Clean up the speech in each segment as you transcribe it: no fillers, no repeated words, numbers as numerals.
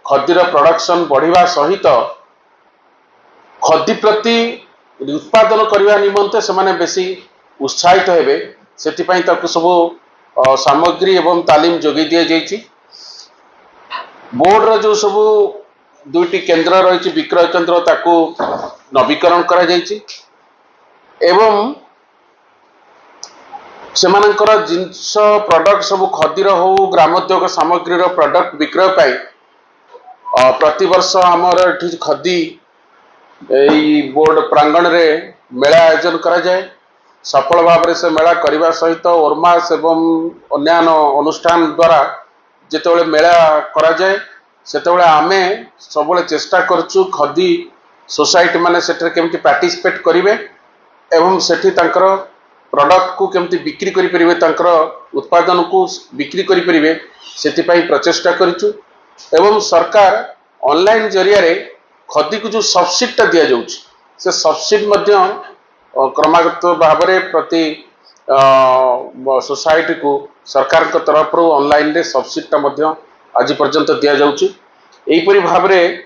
Khadir production बढ़िया सहित खदी प्रति उत्पादन करने निमंते से बेसी उत्साहित हेबे सेतिपई ताकु सब सामग्री एवं तालीम जोगी दिया जाइछि। बोर्ड जो सब दुईटी केन्द्र रही विक्रय केन्द्र ताकू नवीकरण करा जाइछि एवं सेमानकर जिनस प्रोडक्ट सब खदीर हो ग्रामोद्योग सामग्री प्रोडक्ट विक्रय पाई प्रति वर्ष आमर एठी खदी यही बोर्ड प्रांगण रे मेला आयोजन करा जाए। सफल भाव से मेला करने सहित ओरमास एवं अन्यान्य अनुष्ठान द्वारा जिते मेला करा जाए सेते आमे सब चेष्टा करचु खदी सोसाइटी माने सेठरे केमती पार्टिसिपेट करिवे एवं सेठी तांकर प्रोडक्ट को केमती बिक्री करि परिवे तांकर उत्पादन को बिक्री करि परिवे सेति प्रचेष्टा करिचु एवं सरकार ऑनलाइन जरिया रे खदी को जो सब्सिडी दिया जाउछि से सब्सिडी मध्य क्रमागत भाव में प्रति सोसाइटी को सरकार के तरफ ऑनलाइन रे सब्सिडी आज पर्यंत दि जाउछि। एहीपरि भाव में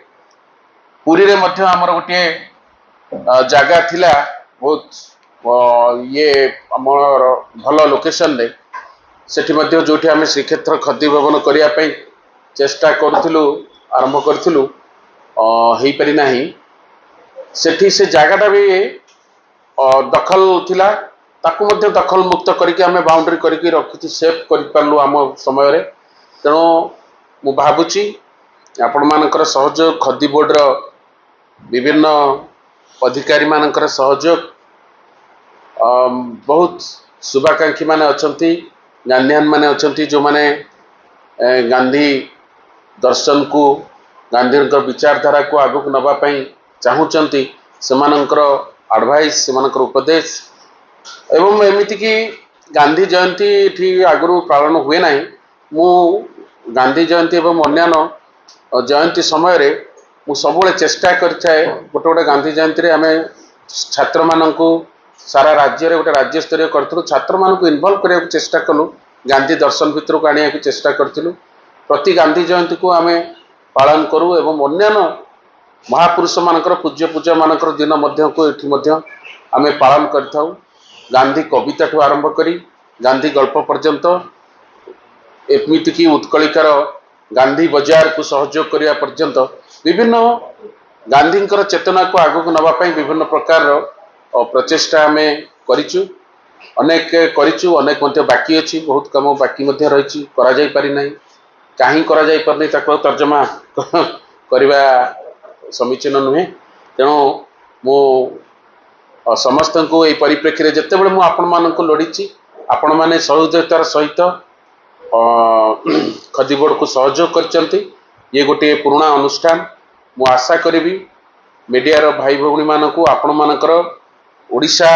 पुरी रे मध्य हमर गोटे जगह थिला बहुत ये हमर भल लोकेशन रे सेठी मध्य जोठी आमे श्रीक्षेत्र खदी भवन करिया पई चेष्टा करथिलु आरंभ करथिलु हेई परि नाही सेठी से जगहटा भी दखल थिला ताकू मध्य दखल मुक्त करके आमे बाउंड्री करके रखिछु सेफ कर पारलु आम समय रे। तेणु मु भाबुची आपण मानकर सहयोग खदी बोर्ड रो विभिन्न अधिकारी मानकर सहयोग बहुत शुभाकांक्षी माने अछंती गांधीयान माने अछंती जो माने गांधी दर्शन को गांधी विचारधारा को आगक नबा पई चाहूचंती सेमानकर एडवाइस सेमानकर उपदेश एवं एमिति कि गांधी जयंती एठी आगु पालन हुए ना मु गांधी जयंती एवं अन्यान्य जयंती समय रे मु सबुले चेष्टा करछाए गोटे गोटे गांधी जयंती रे आमे छात्र माननकु सारा राज्य रे गोटे राज्य स्तरीय करथलु छात्र माननकु इन्वॉल्व करिया चेष्टा कलु गांधी दर्शन भितर को आनिया को चेष्टा करथिलु। प्रति गांधी जयंती को आमे पालन करू एवं अन्यान्य महापुरुष मानकर पूज्य पूजा मानकर दिन मध्य को एठी मध्य आमे पालन करथाउ। गांधी कविता ठू आरंभ करी गांधी गल्प पर्यंत एमिति की उत्कलिकार गांधी बाजार को सहयोग करिया पर्यंत विभिन्न गांधींकर चेतना को आगक नबा पई विभिन्न प्रकार प्रचेष्टा आमे करिचु अनेक करिचु अनेक मध्य बाकी अछि बहुत काम बाकी मध्य रहिछि करा जाई पारि नाही काहे करा जाई पारि नाही ताको तर्जमा करिवा समीचीन नुहे। तेणु मु समस्त को यही परिप्रेक्षी जिते बड़े मुझे आपण मान लोड़ी आपण मैंने सहयोगितार सहित खदी बोर्ड को सहयोग कर ये गोटे पुराना अनुष्ठान मु आशा करी मीडिया रो भाई भौणी मान को आपण मानकर ओडिशा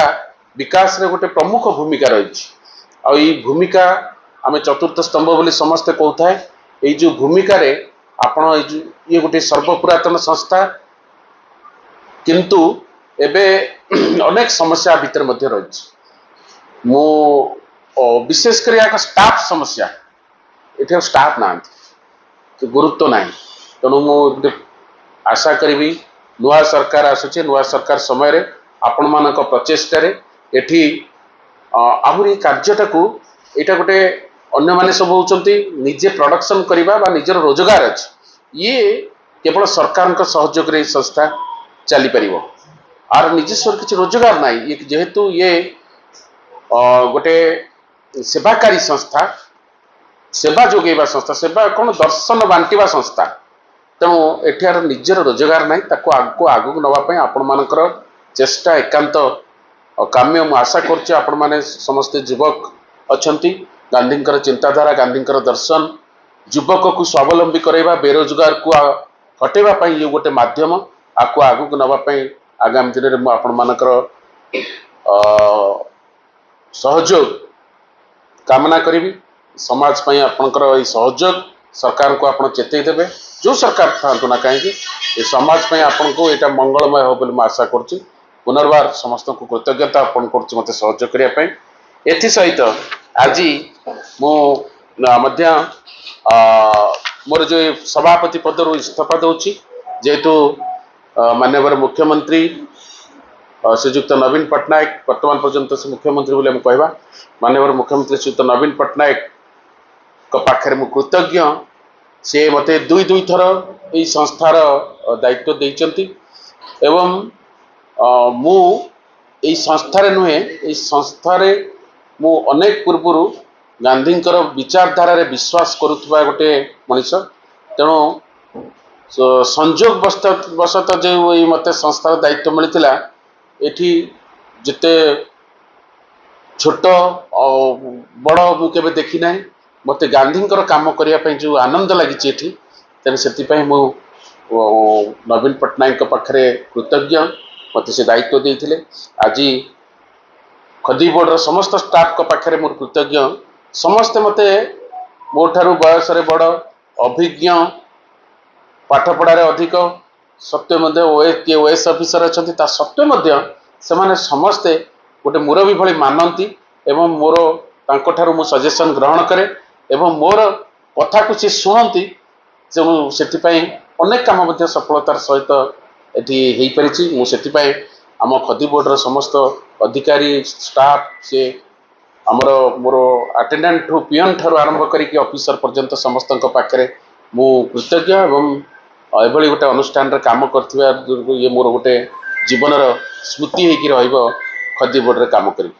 विकास रे गोटे प्रमुख भूमिका रही भूमिका आम चतुर्थ स्तंभ बोली समस्ते कहता है ये जो भूमिका रे आपण ये गोटे सर्वपुरातन संस्था किंतु एबे अनेक समस्या भीतर मध्य रही मो विशेषकर या स्टाफ समस्या ये स्टाफ ना तो गुरुत्व ना तेणु मु आशा करी नुआ सरकार आसुचे नुआ सरकार समय रे आपण मानक प्रचेष्टा एठी आहुरी कार्यटा को यहाँ गोटे अन्य माने सब होचंती निजे प्रोडक्शन करवा बा निजर रोजगार अच्छी ये केवल सरकार का सहयोग रे संस्था चली परिवो आर निजेश्वर किसी रोजगार ना ये जेहेतु ये गोटे सेवाकारी संस्था सेवा जोगेवा संस्था सेवा कौन दर्शन बांटिवा संस्था तेणु एठार निजर रोजगार ना ताको आगक नवाई आपण मानकर चेष्टा एकांत काम्य मु आशा करछि आपण माने समस्त युवक अछंती गांधींकर चिंताधारा गांधींकर दर्शन युवक को स्वावलंबी करैबा बेरोजगार को हटेबा पई ये गोटे माध्यम आको आगक नवाई आगामी दिन में आपण मानकर सहयोग कामना करी समाज पई आपनकर ई सहयोग सरकार को आपण चेतई देबे जो सरकार थांतु ना कहीं ये समाज पई आपण को एटा मंगलमय हो बोली आशा करछि। पुनर्बार समस्त को कृतज्ञता अर्पण करछि मते सहयोग करिया पई। एथि सहित आज मु मध्य मोर जो सभापति पदर इस्तीफा दूची जेहेतु माननीय मुख्यमंत्री श्रीजुक्त नवीन पट्टनायक वर्तमान पर्यंत से मुख्यमंत्री बोले कहवा माननीय मुख्यमंत्री श्रीजुक्त नवीन पट्टनायक पाखे मु कृतज्ञ से मते दुई दुई थर ये संस्थार दायित्व देइचंती एवं मु यही संस्थारे नुहे यही संस्थारे मु अनेक पूर्वर गांधी विचारधारा रे विश्वास करुवा गोटे मनीष तेणु संजोग बसत जो मत संस्थार दायित्व मिलता एठी जिते छोट बड़ मुझे देखी ना मत गांधी काम करने जो आनंद लगी तेणु से मु नवीन पट्टनायक पाखे कृतज्ञ मत से दायित्व देते आज खदी बोर्डर समस्त स्टाफ पाखे मोर कृतज्ञ समस्ते मते मोठारू बयस बड़ अभिज्ञ पाठ पढ़ार अधिक सत्वे किए ओएस ऑफिसर अच्छा सत्वे से समस्ते गोटे मुरबी भली मानती एवं मोर तांको मु सजेशन ग्रहण करे एवं मोर कथा को सी शुणती जो से अनेक काम सफलतार सहित ये हो पारी आम खदी बोर्डर समस्त अधिकारी स्टाफ से आमर मोर अटेंडेंट ठू पियन ठार आरंभ करके ऑफिसर पर्यंत समस्त पाखे मु कृतज्ञ एवं एभली गोटे अनुष्ठान रे काम करथिबा ये मोर गोटे जीवनर स्मृति होगी रहिबो खदी बोर्ड रे काम करी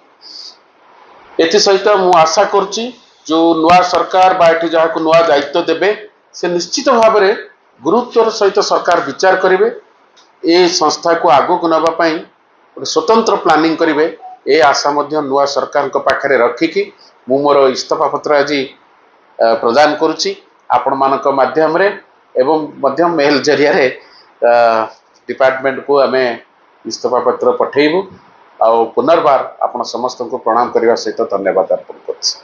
एथि सहित मु आशा करछि जो नुआ सरकार बा एठी जहा को नुआ दायित्व देबे से निश्चित भाव में गुरुत्वर सहित सरकार विचार करेंगे ए संस्था को आगो को नबा पई गोटे स्वतंत्र प्लानिंग करेंगे ए आशा मध्य नुआ सरकार पाखे रखिकी मु मोर इस्तीफा पत्र आज प्रदान करुच्ची आपण मानक माध्यम रे एवं मध्यम मेल जरिया डिपार्टमेंट को आम इस्तीफा पत्र पठेबू आ पुनर्बार आपण समस्त को प्रणाम करने सहित धन्यवाद अर्पण कर।